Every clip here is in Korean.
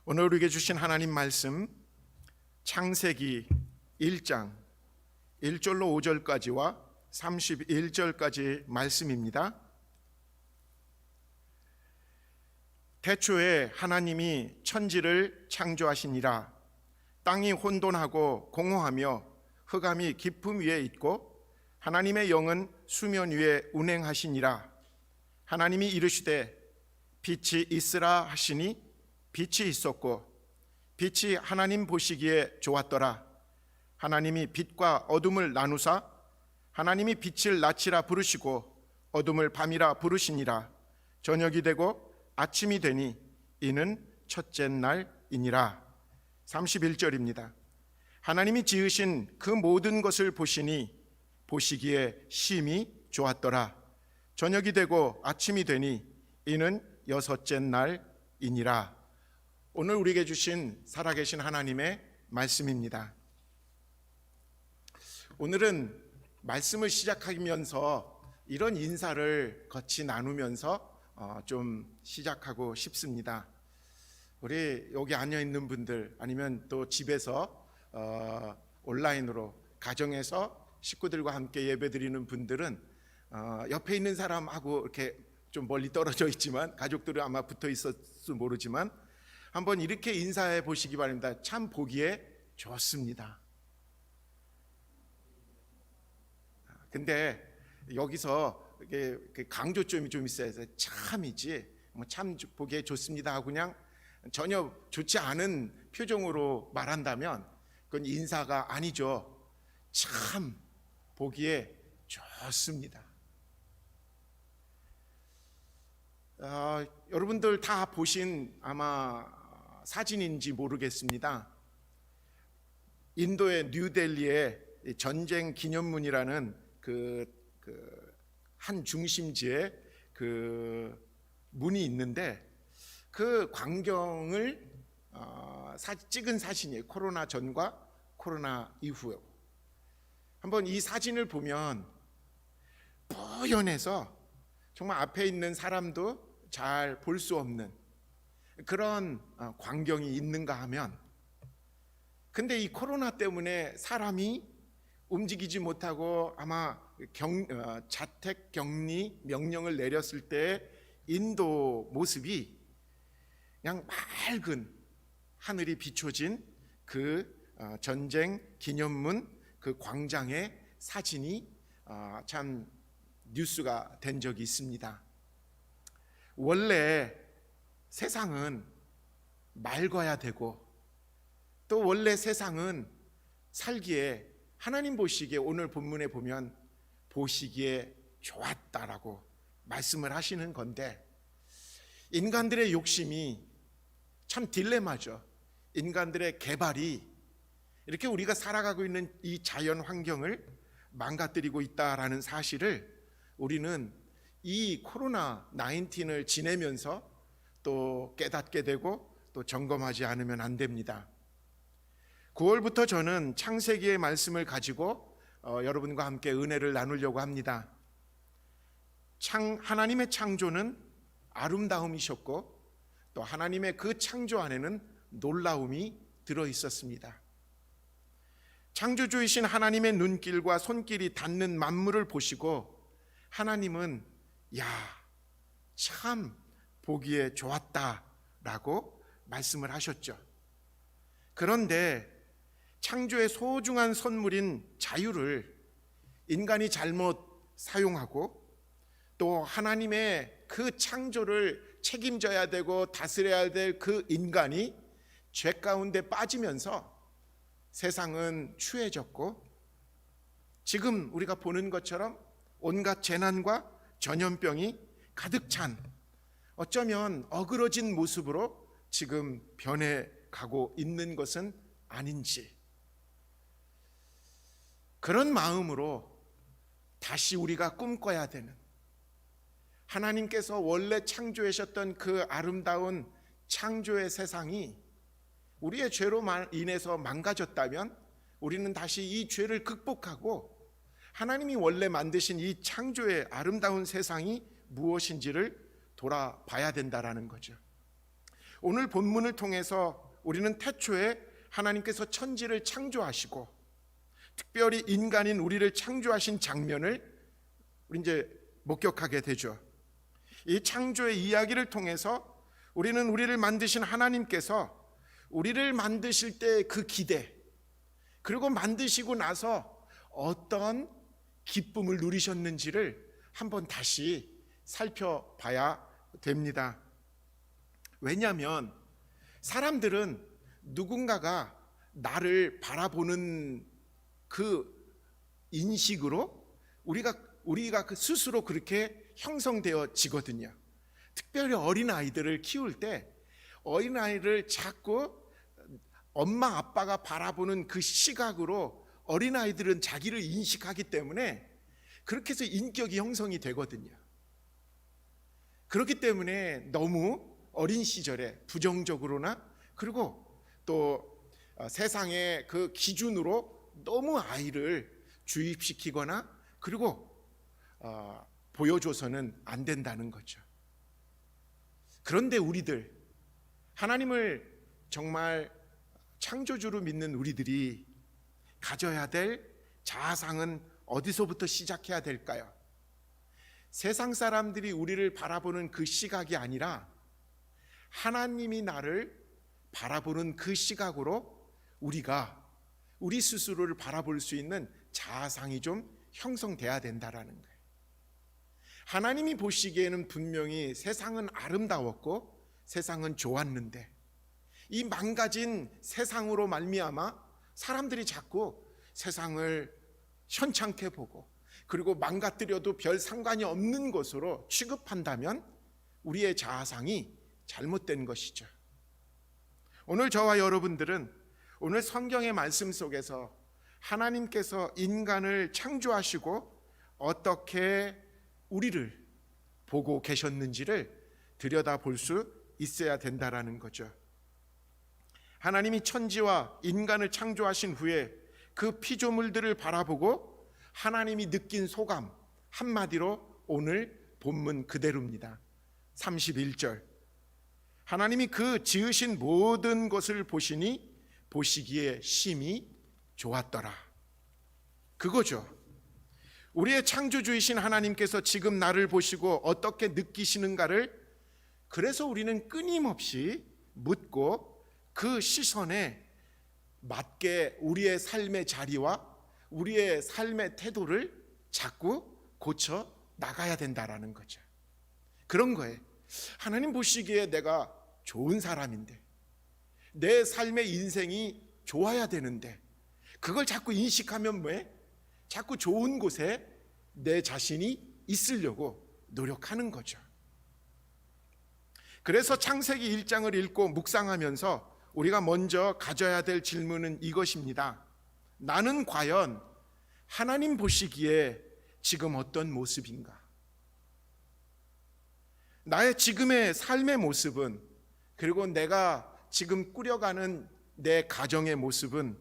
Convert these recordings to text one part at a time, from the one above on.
오늘 우리에게 주신 하나님 말씀 창세기 1장 1절로 5절까지와 31절까지 말씀입니다. 태초에 하나님이 천지를 창조하시니라. 땅이 혼돈하고 공허하며 흑암이 깊음 위에 있고 하나님의 영은 수면 위에 운행하시니라. 하나님이 이르시되 빛이 있으라 하시니 빛이 있었고 빛이 하나님 보시기에 좋았더라. 하나님이 빛과 어둠을 나누사 하나님이 빛을 낮이라 부르시고 어둠을 밤이라 부르시니라. 저녁이 되고 아침이 되니 이는 첫째 날이니라. 31절입니다. 하나님이 지으신 그 모든 것을 보시니 보시기에 심히 좋았더라. 저녁이 되고 아침이 되니 이는 여섯째 날이니라. 오늘 우리에게 주신 살아계신 하나님의 말씀입니다. 오늘은 말씀을 시작하면서 이런 인사를 같이 나누면서 좀 시작하고 싶습니다. 우리 여기 앉아 있는 분들 아니면 또 집에서 온라인으로 가정에서 식구들과 함께 예배드리는 분들은 옆에 있는 사람하고 이렇게 좀 멀리 떨어져 있지만 가족들은 아마 붙어 있었을지 모르지만 한번 이렇게 인사해 보시기 바랍니다. 참 보기에 좋습니다. 근데 여기서 강조점이 좀 있어야 해서 참이지 참 보기에 좋습니다 하고 그냥 전혀 좋지 않은 표정으로 말한다면 그건 인사가 아니죠. 참 보기에 좋습니다. 여러분들 다 보신 아마 사진인지 모르겠습니다. 인도의 뉴델리에 전쟁 기념문이라는 한 중심지에 문이 있는데 그 광경을 찍은 사진이에요. 코로나 전과 코로나 이후. 한번 이 사진을 보면 뽀연해서 정말 앞에 있는 사람도 잘 볼 수 없는 그런 광경이 있는가 하면, 근데 이 코로나 때문에 사람이 움직이지 못하고 아마 자택 격리 명령을 내렸을 때 인도 모습이 그냥 맑은 하늘이 비춰진 그 전쟁 기념문 그 광장의 사진이 참 뉴스가 된 적이 있습니다. 원래 세상은 맑아야 되고 또 원래 세상은 살기에 하나님 보시기에 오늘 본문에 보면 보시기에 좋았다라고 말씀을 하시는 건데, 인간들의 욕심이 참 딜레마죠. 인간들의 개발이 이렇게 우리가 살아가고 있는 이 자연 환경을 망가뜨리고 있다라는 사실을 우리는 이 코로나 19을 지내면서 또 깨닫게 되고 또 점검하지 않으면 안 됩니다. 9월부터 저는 창세기의 말씀을 가지고 여러분과 함께 은혜를 나누려고 합니다. 하나님의 창조는 아름다움이셨고 또 하나님의 그 창조 안에는 놀라움이 들어 있었습니다. 창조주이신 하나님의 눈길과 손길이 닿는 만물을 보시고 하나님은 참 보기에 좋았다라고 말씀을 하셨죠. 그런데 창조의 소중한 선물인 자유를 인간이 잘못 사용하고 또 하나님의 그 창조를 책임져야 되고 다스려야 될 그 인간이 죄 가운데 빠지면서 세상은 추해졌고 지금 우리가 보는 것처럼 온갖 재난과 전염병이 가득 찬 어쩌면 어그러진 모습으로 지금 변해가고 있는 것은 아닌지, 그런 마음으로 다시 우리가 꿈꿔야 되는, 하나님께서 원래 창조하셨던 그 아름다운 창조의 세상이 우리의 죄로 인해서 망가졌다면 우리는 다시 이 죄를 극복하고 하나님이 원래 만드신 이 창조의 아름다운 세상이 무엇인지를 돌아봐야 된다라는 거죠. 오늘 본문을 통해서 우리는 태초에 하나님께서 천지를 창조하시고 특별히 인간인 우리를 창조하신 장면을 우리 이제 목격하게 되죠. 이 창조의 이야기를 통해서 우리는 우리를 만드신 하나님께서 우리를 만드실 때 그 기대, 그리고 만드시고 나서 어떤 기쁨을 누리셨는지를 한번 다시 살펴봐야 됩니다. 왜냐하면 사람들은 누군가가 나를 바라보는 그 인식으로 우리가 그 스스로 그렇게 형성되어지거든요. 특별히 어린아이들을 키울 때 어린아이를 자꾸 엄마 아빠가 바라보는 그 시각으로 어린아이들은 자기를 인식하기 때문에 그렇게 해서 인격이 형성이 되거든요. 그렇기 때문에 너무 어린 시절에 부정적으로나 그리고 또 세상의 그 기준으로 너무 아이를 주입시키거나 그리고 보여줘서는 안 된다는 거죠. 그런데 우리들, 하나님을 정말 창조주로 믿는 우리들이 가져야 될 자아상은 어디서부터 시작해야 될까요? 세상 사람들이 우리를 바라보는 그 시각이 아니라 하나님이 나를 바라보는 그 시각으로 우리 스스로를 바라볼 수 있는 자아상이 좀 형성돼야 된다라는 거예요. 하나님이 보시기에는 분명히 세상은 아름다웠고 세상은 좋았는데 이 망가진 세상으로 말미암아 사람들이 자꾸 세상을 현찮게 보고 그리고 망가뜨려도 별 상관이 없는 것으로 취급한다면 우리의 자아상이 잘못된 것이죠. 오늘 저와 여러분들은 오늘 성경의 말씀 속에서 하나님께서 인간을 창조하시고 어떻게 우리를 보고 계셨는지를 들여다볼 수 있어야 된다라는 거죠. 하나님이 천지와 인간을 창조하신 후에 그 피조물들을 바라보고 하나님이 느낀 소감, 한마디로 오늘 본문 그대로입니다. 31절, 하나님이 그 지으신 모든 것을 보시니 보시기에 심히 좋았더라. 그거죠. 우리의 창조주이신 하나님께서 지금 나를 보시고 어떻게 느끼시는가를 그래서 우리는 끊임없이 묻고 그 시선에 맞게 우리의 삶의 자리와 우리의 삶의 태도를 자꾸 고쳐 나가야 된다라는 거죠. 그런 거예요. 하나님 보시기에 내가 좋은 사람인데 내 삶의 인생이 좋아야 되는데 그걸 자꾸 인식하면 뭐해? 자꾸 좋은 곳에 내 자신이 있으려고 노력하는 거죠. 그래서 창세기 1장을 읽고 묵상하면서 우리가 먼저 가져야 될 질문은 이것입니다. 나는 과연 하나님 보시기에 지금 어떤 모습인가? 나의 지금의 삶의 모습은, 그리고 내가 지금 꾸려가는 내 가정의 모습은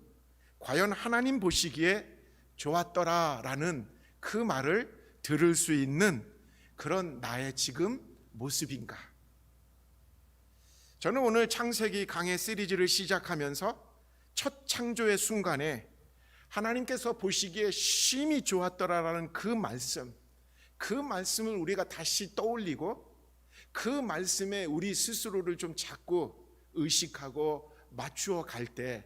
과연 하나님 보시기에 좋았더라라는 그 말을 들을 수 있는 그런 나의 지금 모습인가? 저는 오늘 창세기 강해 시리즈를 시작하면서 첫 창조의 순간에 하나님께서 보시기에 심히 좋았더라라는 그 말씀을 우리가 다시 떠올리고 그 말씀에 우리 스스로를 좀 자꾸 의식하고 맞추어 갈 때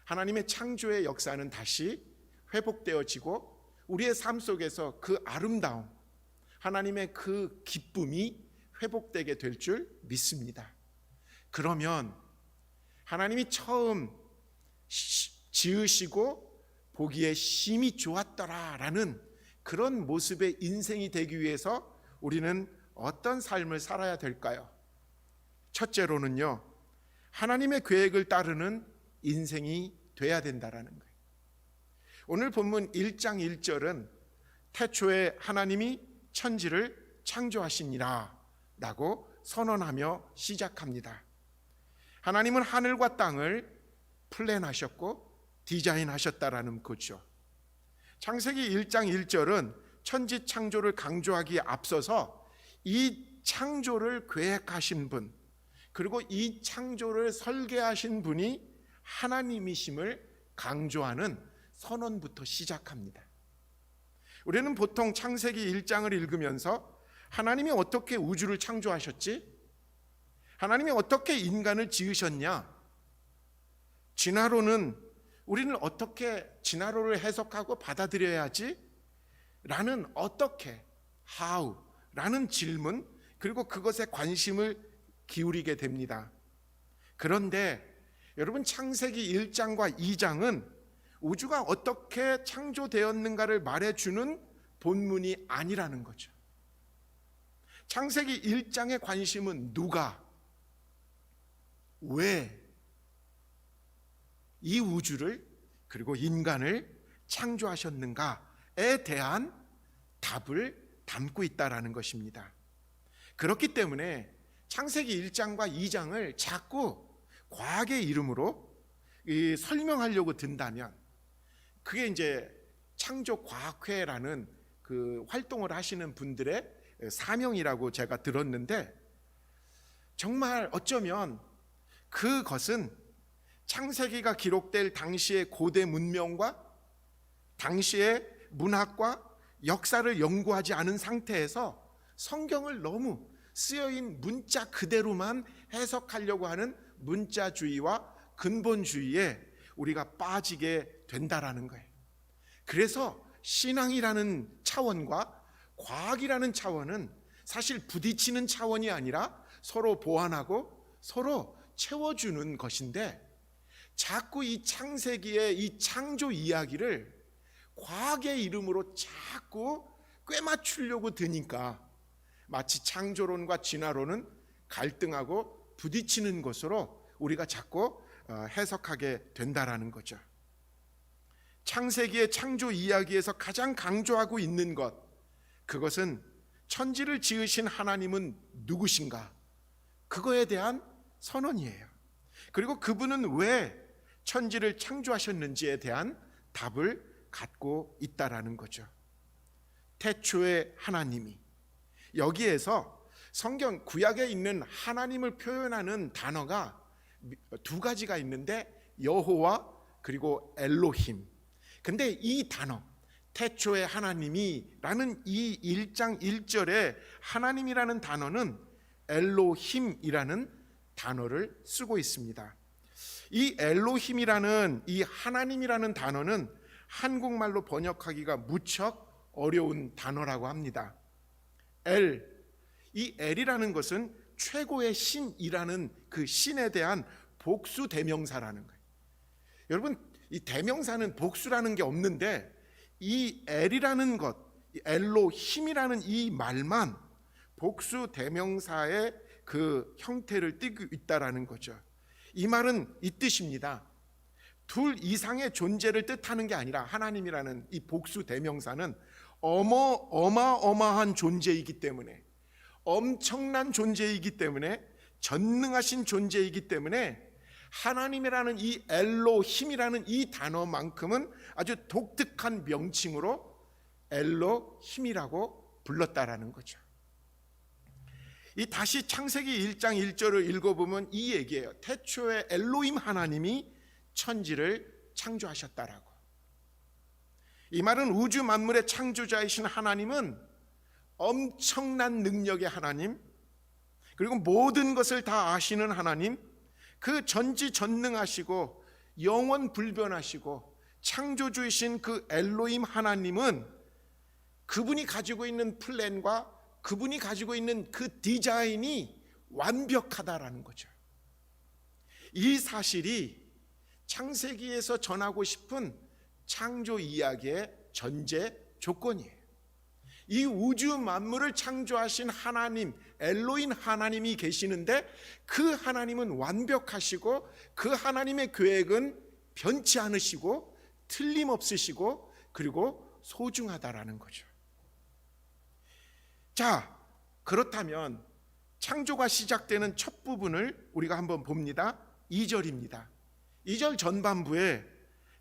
하나님의 창조의 역사는 다시 회복되어지고 우리의 삶 속에서 그 아름다움, 하나님의 그 기쁨이 회복되게 될 줄 믿습니다. 그러면 하나님이 처음 지으시고 보기에 심히 좋았더라라는 그런 모습의 인생이 되기 위해서 우리는 어떤 삶을 살아야 될까요? 첫째로는요, 하나님의 계획을 따르는 인생이 돼야 된다라는 거예요. 오늘 본문 1장 1절은 태초에 하나님이 천지를 창조하시니라 라고 선언하며 시작합니다. 하나님은 하늘과 땅을 플랜하셨고 디자인하셨다라는 거죠. 창세기 1장 1절은 천지 창조를 강조하기에 앞서서 이 창조를 계획하신 분, 그리고 이 창조를 설계하신 분이 하나님이심을 강조하는 선언부터 시작합니다. 우리는 보통 창세기 1장을 읽으면서 하나님이 어떻게 우주를 창조하셨지? 하나님이 어떻게 인간을 지으셨냐? 진화론은 우리는 어떻게 진화론을 해석하고 받아들여야지? 라는 어떻게, how 라는 질문, 그리고 그것에 관심을 기울이게 됩니다. 그런데 여러분, 창세기 1장과 2장은 우주가 어떻게 창조되었는가를 말해주는 본문이 아니라는 거죠. 창세기 1장의 관심은 누가, 왜 이 우주를 그리고 인간을 창조하셨는가에 대한 답을 담고 있다라는 것입니다. 그렇기 때문에 창세기 1장과 2장을 자꾸 과학의 이름으로 설명하려고 든다면 그게 이제 창조과학회라는 그 활동을 하시는 분들의 사명이라고 제가 들었는데, 정말 어쩌면 그것은 창세기가 기록될 당시의 고대 문명과 당시의 문학과 역사를 연구하지 않은 상태에서 성경을 너무 쓰여있는 문자 그대로만 해석하려고 하는 문자주의와 근본주의에 우리가 빠지게 된다라는 거예요. 그래서 신앙이라는 차원과 과학이라는 차원은 사실 부딪히는 차원이 아니라 서로 보완하고 서로 채워주는 것인데, 자꾸 이 창세기의 이 창조 이야기를 과학의 이름으로 자꾸 꿰맞추려고 드니까 마치 창조론과 진화론은 갈등하고 부딪히는 것으로 우리가 자꾸 해석하게 된다라는 거죠. 창세기의 창조 이야기에서 가장 강조하고 있는 것, 그것은 천지를 지으신 하나님은 누구신가? 그거에 대한 선언이에요. 그리고 그분은 왜 천지를 창조하셨는지에 대한 답을 갖고 있다라는 거죠. 태초의 하나님이, 여기에서 성경 구약에 있는 하나님을 표현하는 단어가 두 가지가 있는데 여호와 그리고 엘로힘. 근데 이 단어 태초의 하나님이라는 이 1장 1절에 하나님이라는 단어는 엘로힘이라는 단어를 쓰고 있습니다. 이 엘로힘이라는 이 하나님이라는 단어는 한국말로 번역하기가 무척 어려운 단어라고 합니다. 이 엘이라는 것은 최고의 신이라는 그 신에 대한 복수 대명사라는 거예요. 여러분, 이 대명사는 복수라는 게 없는데 이 엘이라는 것, 엘로힘이라는 이 말만 복수 대명사의 그 형태를 띠고 있다라는 거죠. 이 말은 이 뜻입니다. 둘 이상의 존재를 뜻하는 게 아니라 하나님이라는 이 복수 대명사는 어마어마한 존재이기 때문에, 엄청난 존재이기 때문에, 전능하신 존재이기 때문에 하나님이라는 이 엘로힘이라는 이 단어만큼은 아주 독특한 명칭으로 엘로힘이라고 불렀다라는 거죠. 이 다시 창세기 1장 1절을 읽어보면 이 얘기예요. 태초에 엘로힘 하나님이 천지를 창조하셨다라고. 이 말은 우주 만물의 창조자이신 하나님은 엄청난 능력의 하나님, 그리고 모든 것을 다 아시는 하나님, 그 전지전능하시고 영원 불변하시고 창조주이신 그 엘로힘 하나님은 그분이 가지고 있는 플랜과 그분이 가지고 있는 그 디자인이 완벽하다라는 거죠. 이 사실이 창세기에서 전하고 싶은 창조 이야기의 전제 조건이에요. 이 우주 만물을 창조하신 하나님, 엘로힘 하나님이 계시는데 그 하나님은 완벽하시고 그 하나님의 계획은 변치 않으시고 틀림없으시고 그리고 소중하다라는 거죠. 자, 그렇다면 창조가 시작되는 첫 부분을 우리가 한번 봅니다. 2절입니다. 2절 전반부에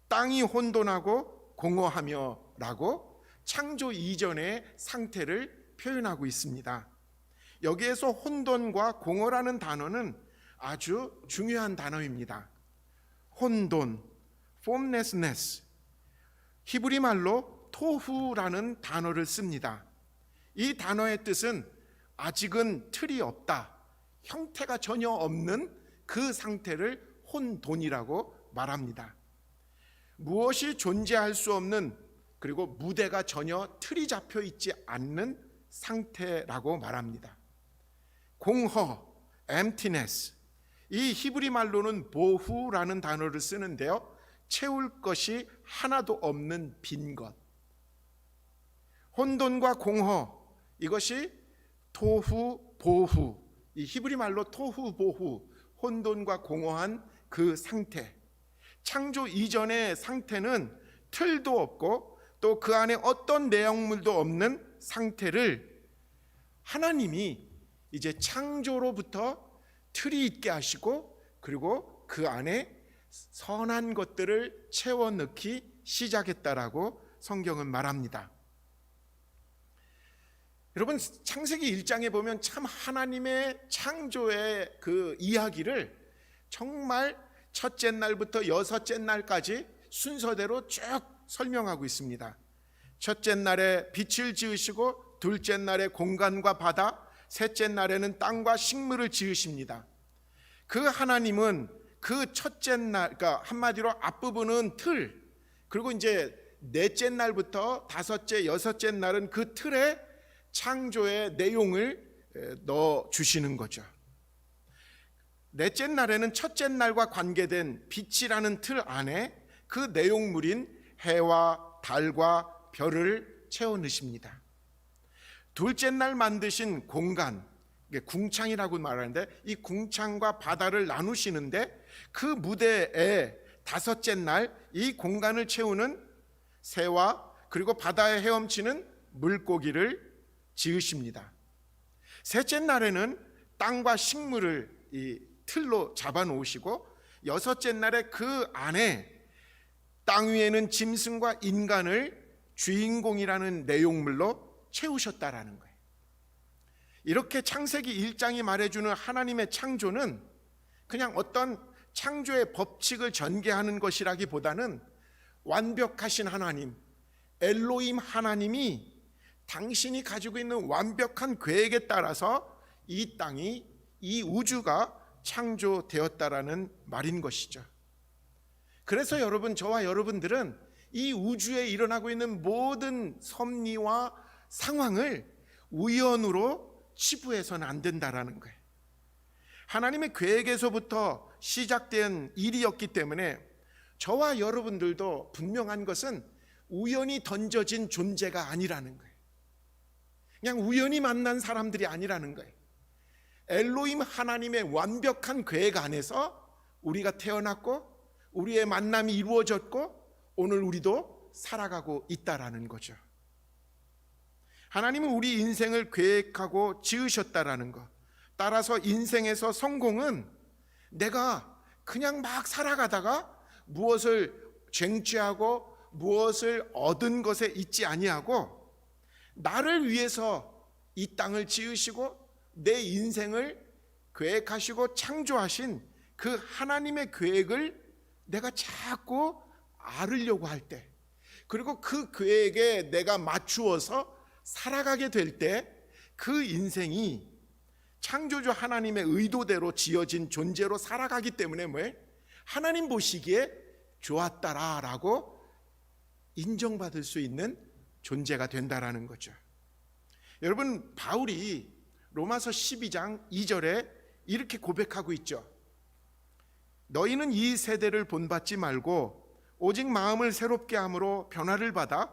땅이 혼돈하고 공허하며 라고 창조 이전의 상태를 표현하고 있습니다. 여기에서 혼돈과 공허라는 단어는 아주 중요한 단어입니다. 혼돈, formlessness, 히브리 말로 토후라는 단어를 씁니다. 이 단어의 뜻은 아직은 틀이 없다, 형태가 전혀 없는 그 상태를 혼돈이라고 말합니다. 무엇이 존재할 수 없는, 그리고 무대가 전혀 틀이 잡혀 있지 않는 상태라고 말합니다. 공허, emptiness, 이 히브리 말로는 보후라는 단어를 쓰는데요, 채울 것이 하나도 없는 빈 것. 혼돈과 공허, 이것이 토후 보후, 이 히브리 말로 토후 보후, 혼돈과 공허한 그 상태, 창조 이전의 상태는 틀도 없고 또 그 안에 어떤 내용물도 없는 상태를 하나님이 이제 창조로부터 틀이 있게 하시고, 그리고 그 안에 선한 것들을 채워 넣기 시작했다라고 성경은 말합니다. 여러분, 창세기 1장에 보면 참 하나님의 창조의 그 이야기를 정말 첫째 날부터 여섯째 날까지 순서대로 쭉 설명하고 있습니다. 첫째 날에 빛을 지으시고, 둘째 날에 공간과 바다, 셋째 날에는 땅과 식물을 지으십니다. 그 하나님은 그 첫째 날, 그러니까 한마디로 앞부분은 틀, 그리고 이제 넷째 날부터 다섯째, 여섯째 날은 그 틀에 창조의 내용을 넣어 주시는 거죠. 넷째 날에는 첫째 날과 관계된 빛이라는 틀 안에 그 내용물인 해와 달과 별을 채워 넣으십니다. 둘째 날 만드신 공간, 궁창이라고 말하는데, 이 궁창과 바다를 나누시는데 그 무대에 다섯째 날 이 공간을 채우는 새와 그리고 바다에 헤엄치는 물고기를 지으십니다. 셋째 날에는 땅과 식물을 이 틀로 잡아 놓으시고, 여섯째 날에 그 안에 땅 위에는 짐승과 인간을 주인공이라는 내용물로 채우셨다라는 거예요. 이렇게 창세기 1장이 말해주는 하나님의 창조는 그냥 어떤 창조의 법칙을 전개하는 것이라기보다는 완벽하신 하나님, 엘로힘 하나님이 당신이 가지고 있는 완벽한 계획에 따라서 이 땅이, 이 우주가 창조되었다라는 말인 것이죠. 그래서 여러분, 저와 여러분들은 이 우주에 일어나고 있는 모든 섭리와 상황을 우연으로 치부해서는 안 된다라는 거예요. 하나님의 계획에서부터 시작된 일이었기 때문에 저와 여러분들도 분명한 것은 우연히 던져진 존재가 아니라는 거예요. 그냥 우연히 만난 사람들이 아니라는 거예요. 엘로힘 하나님의 완벽한 계획 안에서 우리가 태어났고, 우리의 만남이 이루어졌고, 오늘 우리도 살아가고 있다라는 거죠. 하나님은 우리 인생을 계획하고 지으셨다라는 것. 따라서 인생에서 성공은 내가 그냥 막 살아가다가 무엇을 쟁취하고 무엇을 얻은 것에 있지 아니하고, 나를 위해서 이 땅을 지으시고 내 인생을 계획하시고 창조하신 그 하나님의 계획을 내가 자꾸 알으려고 할 때, 그리고 그 계획에 내가 맞추어서 살아가게 될 때, 그 인생이 창조주 하나님의 의도대로 지어진 존재로 살아가기 때문에 하나님 보시기에 좋았다라고 인정받을 수 있는 존재가 된다라는 거죠. 여러분, 바울이 로마서 12장 2절에 이렇게 고백하고 있죠. 너희는 이 세대를 본받지 말고 오직 마음을 새롭게 함으로 변화를 받아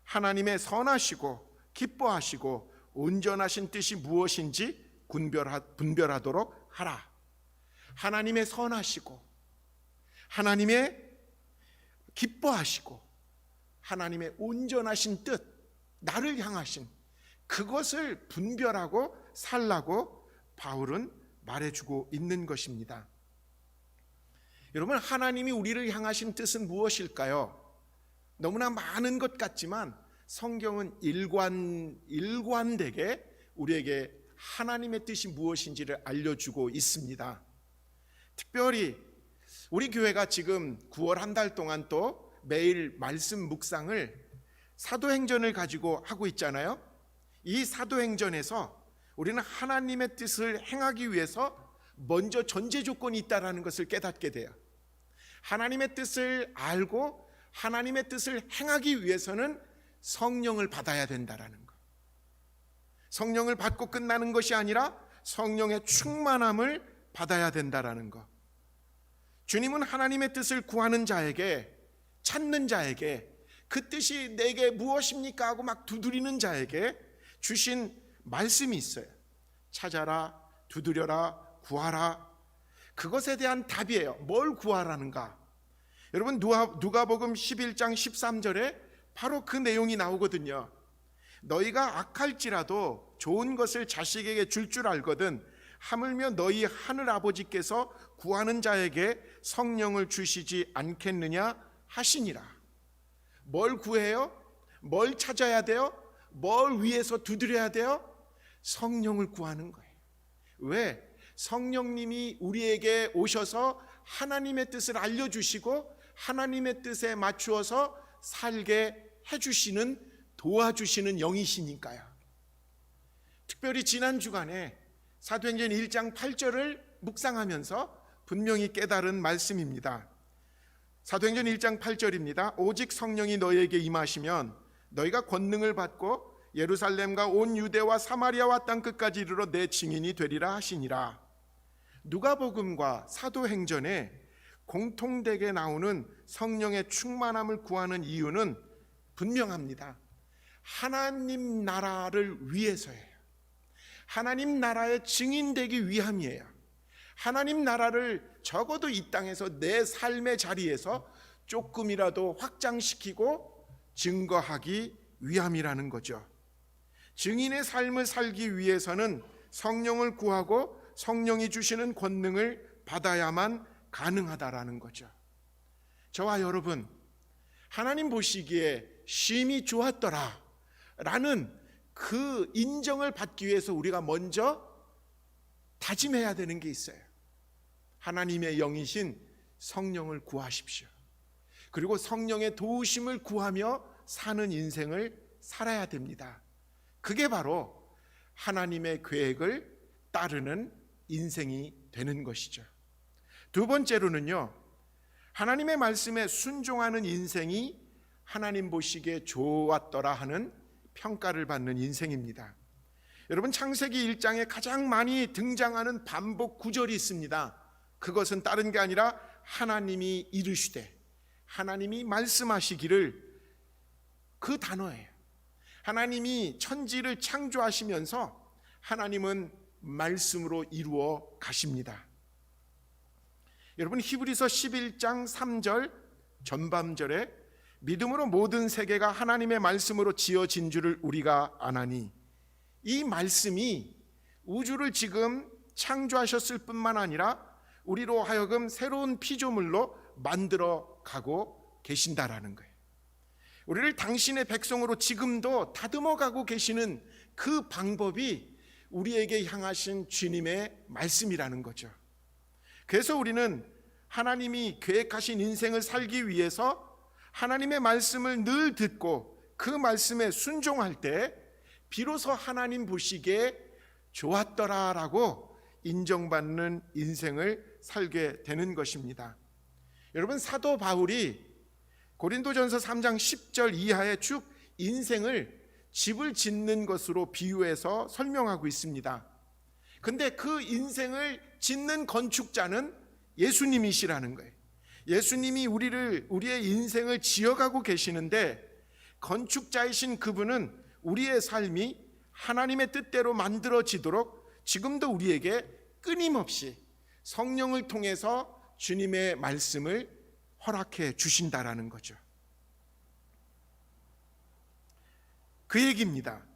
하나님의 선하시고 기뻐하시고 온전하신 뜻이 무엇인지 분별하도록 하라. 하나님의 선하시고 하나님의 기뻐하시고 하나님의 온전하신 뜻, 나를 향하신 그것을 분별하고 살라고 바울은 말해주고 있는 것입니다. 여러분, 하나님이 우리를 향하신 뜻은 무엇일까요? 너무나 많은 것 같지만 성경은 일관되게 우리에게 하나님의 뜻이 무엇인지를 알려주고 있습니다. 특별히 우리 교회가 지금 9월 한 달 동안 또 매일 말씀 묵상을 사도행전을 가지고 하고 있잖아요. 이 사도행전에서 우리는 하나님의 뜻을 행하기 위해서 먼저 전제 조건이 있다는 것을 깨닫게 돼요. 하나님의 뜻을 알고 하나님의 뜻을 행하기 위해서는 성령을 받아야 된다는 것. 성령을 받고 끝나는 것이 아니라 성령의 충만함을 받아야 된다는 것. 주님은 하나님의 뜻을 구하는 자에게, 찾는 자에게, 그 뜻이 내게 무엇입니까 하고 막 두드리는 자에게 주신 말씀이 있어요. 찾아라, 두드려라, 구하라. 그것에 대한 답이에요. 뭘 구하라는가? 여러분, 누가복음 11장 13절에 바로 그 내용이 나오거든요. 너희가 악할지라도 좋은 것을 자식에게 줄 알거든 하물며 너희 하늘 아버지께서 구하는 자에게 성령을 주시지 않겠느냐 하시니라. 뭘 구해요? 뭘 찾아야 돼요? 뭘 위해서 두드려야 돼요? 성령을 구하는 거예요. 왜? 성령님이 우리에게 오셔서 하나님의 뜻을 알려주시고 하나님의 뜻에 맞추어서 살게 해주시는, 도와주시는 영이시니까요. 특별히 지난 주간에 사도행전 1장 8절을 묵상하면서 분명히 깨달은 말씀입니다. 사도행전 1장 8절입니다. 오직 성령이 너희에게 임하시면 너희가 권능을 받고 예루살렘과 온 유대와 사마리아와 땅 끝까지 이르러 내 증인이 되리라 하시니라. 누가복음과 사도행전에 공통되게 나오는 성령의 충만함을 구하는 이유는 분명합니다. 하나님 나라를 위해서예요. 하나님 나라의 증인되기 위함이에요. 하나님 나라를 적어도 이 땅에서 내 삶의 자리에서 조금이라도 확장시키고 증거하기 위함이라는 거죠. 증인의 삶을 살기 위해서는 성령을 구하고 성령이 주시는 권능을 받아야만 가능하다라는 거죠. 저와 여러분, 하나님 보시기에 쉼이 좋았더라 라는 그 인정을 받기 위해서 우리가 먼저 다짐해야 되는 게 있어요. 하나님의 영이신 성령을 구하십시오. 그리고 성령의 도우심을 구하며 사는 인생을 살아야 됩니다. 그게 바로 하나님의 계획을 따르는 인생이 되는 것이죠. 두 번째로는요, 하나님의 말씀에 순종하는 인생이 하나님 보시기에 좋았더라 하는 평가를 받는 인생입니다. 여러분, 창세기 1장에 가장 많이 등장하는 반복 구절이 있습니다. 그것은 다른 게 아니라 하나님이 이르시되, 하나님이 말씀하시기를, 그 단어예요. 하나님이 천지를 창조하시면서 하나님은 말씀으로 이루어 가십니다. 여러분, 히브리서 11장 3절 전반절에 믿음으로 모든 세계가 하나님의 말씀으로 지어진 줄을 우리가 아나니, 이 말씀이 우주를 지금 창조하셨을 뿐만 아니라 우리로 하여금 새로운 피조물로 만들어 가고 계신다라는 거예요. 우리를 당신의 백성으로 지금도 다듬어 가고 계시는 그 방법이 우리에게 향하신 주님의 말씀이라는 거죠. 그래서 우리는 하나님이 계획하신 인생을 살기 위해서 하나님의 말씀을 늘 듣고 그 말씀에 순종할 때 비로소 하나님 보시기에 좋았더라라고 인정받는 인생을 살게 되는 것입니다. 여러분, 사도 바울이 고린도전서 3장 10절 이하에 쭉 인생을 집을 짓는 것으로 비유해서 설명하고 있습니다. 근데 그 인생을 짓는 건축자는 예수님이시라는 거예요. 예수님이 우리의 인생을 지어가고 계시는데, 건축자이신 그분은 우리의 삶이 하나님의 뜻대로 만들어지도록 지금도 우리에게 끊임없이 성령을 통해서 주님의 말씀을 허락해 주신다라는 거죠. 그 얘기입니다.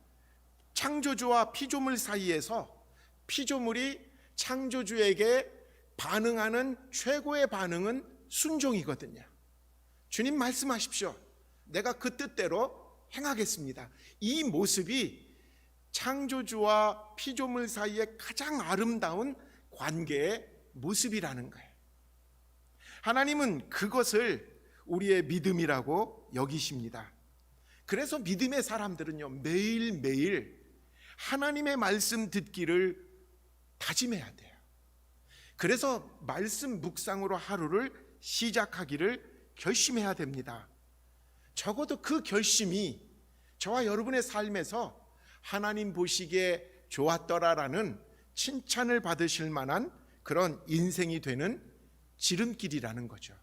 창조주와 피조물 사이에서 피조물이 창조주에게 반응하는 최고의 반응은 순종이거든요. 주님 말씀하십시오. 내가 그 뜻대로 행하겠습니다. 이 모습이 창조주와 피조물 사이의 가장 아름다운 관계의 모습이라는 거예요. 하나님은 그것을 우리의 믿음이라고 여기십니다. 그래서 믿음의 사람들은요, 매일매일 하나님의 말씀 듣기를 다짐해야 돼요. 그래서 말씀 묵상으로 하루를 시작하기를 결심해야 됩니다. 적어도 그 결심이 저와 여러분의 삶에서 하나님 보시기에 좋았더라라는 칭찬을 받으실 만한 그런 인생이 되는 지름길이라는 거죠.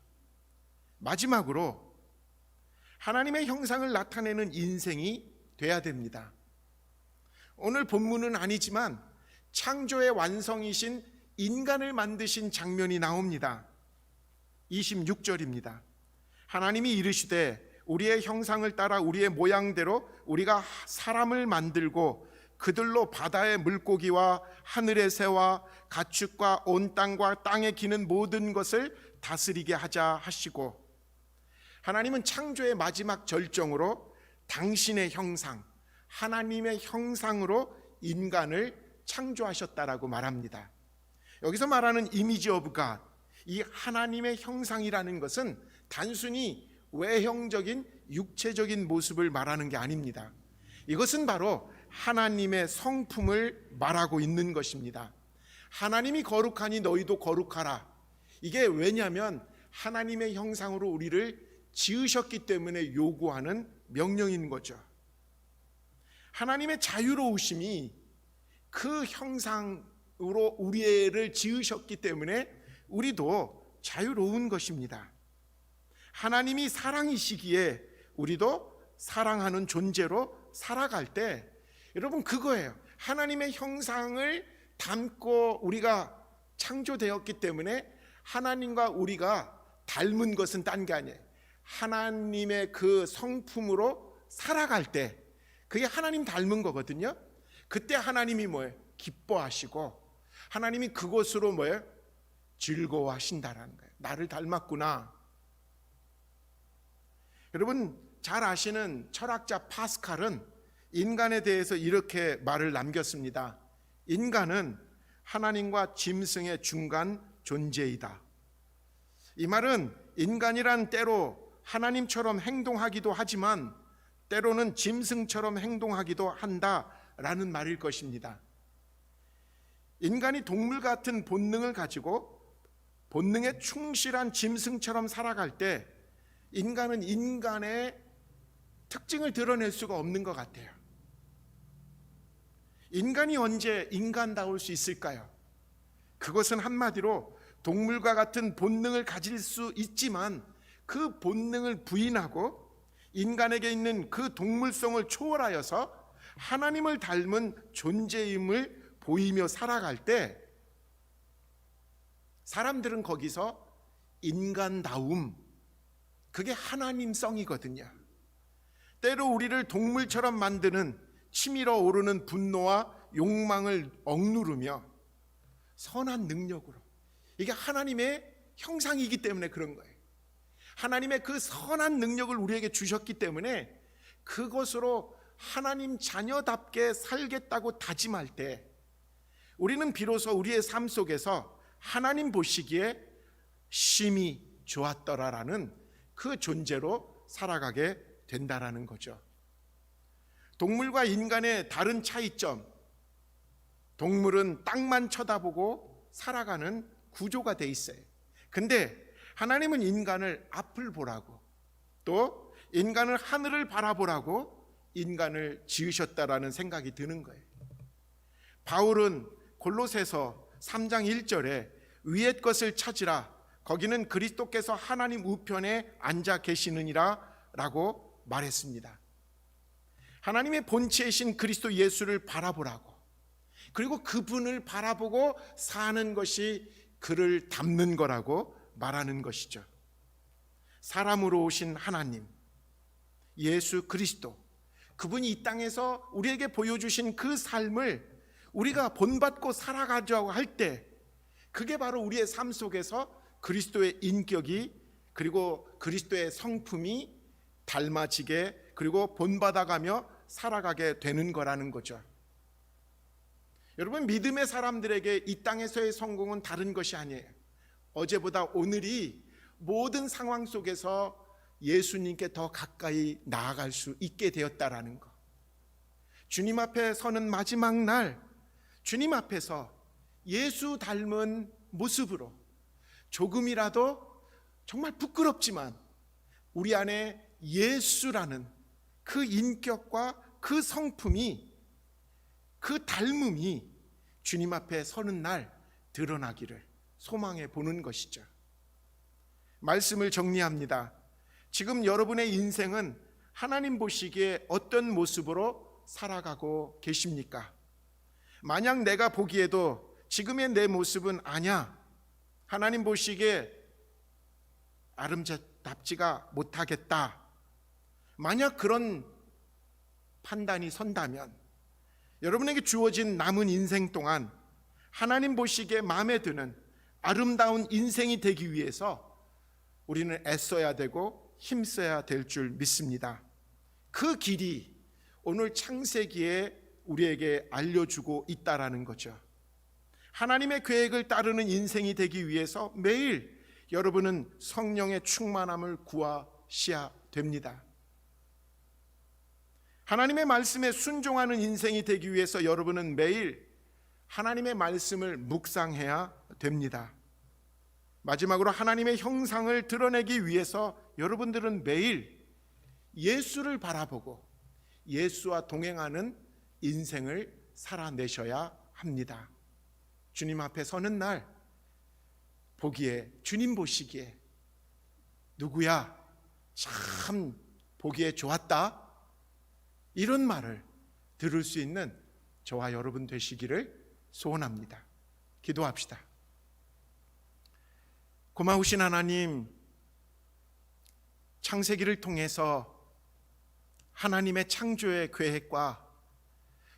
마지막으로 하나님의 형상을 나타내는 인생이 돼야 됩니다. 오늘 본문은 아니지만 창조의 완성이신 인간을 만드신 장면이 나옵니다. 26절입니다. 하나님이 이르시되 우리의 형상을 따라 우리의 모양대로 우리가 사람을 만들고 그들로 바다의 물고기와 하늘의 새와 가축과 온 땅과 땅에 기는 모든 것을 다스리게 하자 하시고, 하나님은 창조의 마지막 절정으로 당신의 형상, 하나님의 형상으로 인간을 창조하셨다라고 말합니다. 여기서 말하는 이미지 오브 갓, 이 하나님의 형상이라는 것은 단순히 외형적인 육체적인 모습을 말하는 게 아닙니다. 이것은 바로 하나님의 성품을 말하고 있는 것입니다. 하나님이 거룩하니 너희도 거룩하라. 이게 왜냐하면 하나님의 형상으로 우리를 지으셨기 때문에 요구하는 명령인 거죠. 하나님의 자유로우심이 그 형상으로 우리를 지으셨기 때문에 우리도 자유로운 것입니다. 하나님이 사랑이시기에 우리도 사랑하는 존재로 살아갈 때, 여러분 그거예요. 하나님의 형상을 담고 우리가 창조되었기 때문에 하나님과 우리가 닮은 것은 딴 게 아니에요. 하나님의 그 성품으로 살아갈 때 그게 하나님 닮은 거거든요. 그때 하나님이 뭐예요? 기뻐하시고 하나님이 그것으로 뭐예요? 즐거워하신다라는 거예요. 나를 닮았구나. 여러분 잘 아시는 철학자 파스칼은 인간에 대해서 이렇게 말을 남겼습니다. 인간은 하나님과 짐승의 중간 존재이다. 이 말은 인간이란 때로 하나님처럼 행동하기도 하지만 때로는 짐승처럼 행동하기도 한다라는 말일 것입니다. 인간이 동물 같은 본능을 가지고 본능에 충실한 짐승처럼 살아갈 때 인간은 인간의 특징을 드러낼 수가 없는 것 같아요. 인간이 언제 인간다울 수 있을까요? 그것은 한마디로 동물과 같은 본능을 가질 수 있지만 그 본능을 부인하고 인간에게 있는 그 동물성을 초월하여서 하나님을 닮은 존재임을 보이며 살아갈 때 사람들은 거기서 인간다움, 그게 하나님성이거든요. 때로 우리를 동물처럼 만드는 치밀어 오르는 분노와 욕망을 억누르며 선한 능력으로, 이게 하나님의 형상이기 때문에 그런 거예요. 하나님의 그 선한 능력을 우리에게 주셨기 때문에 그것으로 하나님 자녀답게 살겠다고 다짐할 때 우리는 비로소 우리의 삶 속에서 하나님 보시기에 심히 좋았더라라는 그 존재로 살아가게 된다라는 거죠. 동물과 인간의 다른 차이점, 동물은 땅만 쳐다보고 살아가는 구조가 돼 있어요. 근데 하나님은 인간을 앞을 보라고, 또 인간을 하늘을 바라보라고 인간을 지으셨다라는 생각이 드는 거예요. 바울은 골로새서 3장 1절에 위의 것을 찾으라, 거기는 그리스도께서 하나님 우편에 앉아 계시느니라 라고 말했습니다. 하나님의 본체이신 그리스도 예수를 바라보라고, 그리고 그분을 바라보고 사는 것이 그를 닮는 거라고 말하는 것이죠. 사람으로 오신 하나님 예수 그리스도, 그분이 이 땅에서 우리에게 보여주신 그 삶을 우리가 본받고 살아가자고 할 때 그게 바로 우리의 삶 속에서 그리스도의 인격이, 그리고 그리스도의 성품이 닮아지게, 그리고 본받아가며 살아가게 되는 거라는 거죠. 여러분, 믿음의 사람들에게 이 땅에서의 성공은 다른 것이 아니에요. 어제보다 오늘이 모든 상황 속에서 예수님께 더 가까이 나아갈 수 있게 되었다라는 것. 주님 앞에 서는 마지막 날, 주님 앞에서 예수 닮은 모습으로 조금이라도 정말 부끄럽지만 우리 안에 예수라는 그 인격과 그 성품이, 그 닮음이 주님 앞에 서는 날 드러나기를 소망해 보는 것이죠. 말씀을 정리합니다. 지금 여러분의 인생은 하나님 보시기에 어떤 모습으로 살아가고 계십니까? 만약 내가 보기에도 지금의 내 모습은 아니야, 하나님 보시기에 아름답지가 못하겠다, 만약 그런 판단이 선다면 여러분에게 주어진 남은 인생 동안 하나님 보시기에 마음에 드는 아름다운 인생이 되기 위해서 우리는 애써야 되고 힘써야 될 줄 믿습니다. 그 길이 오늘 창세기에 우리에게 알려주고 있다라는 거죠. 하나님의 계획을 따르는 인생이 되기 위해서 매일 여러분은 성령의 충만함을 구하셔야 됩니다. 하나님의 말씀에 순종하는 인생이 되기 위해서 여러분은 매일 하나님의 말씀을 묵상해야 됩니다. 마지막으로 하나님의 형상을 드러내기 위해서 여러분들은 매일 예수를 바라보고 예수와 동행하는 인생을 살아내셔야 합니다. 주님 앞에 서는 날 보기에, 주님 보시기에 누구야 참 보기에 좋았다, 이런 말을 들을 수 있는 저와 여러분 되시기를 소원합니다. 기도합시다. 고마우신 하나님, 창세기를 통해서 하나님의 창조의 계획과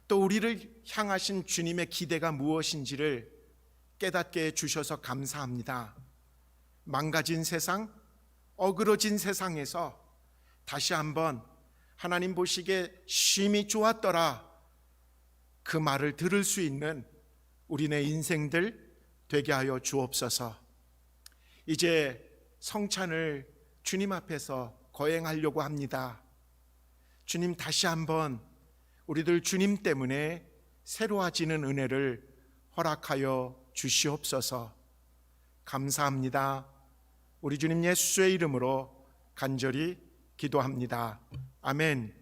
또 우리를 향하신 주님의 기대가 무엇인지를 깨닫게 해주셔서 감사합니다. 망가진 세상, 어그러진 세상에서 다시 한번 하나님 보시기에 심히 좋았더라, 그 말을 들을 수 있는 우리네 인생들 되게 하여 주옵소서. 이제 성찬을 주님 앞에서 거행하려고 합니다. 주님, 다시 한번 우리들 주님 때문에 새로워지는 은혜를 허락하여 주시옵소서. 감사합니다. 우리 주님 예수의 이름으로 간절히 기도합니다. 아멘.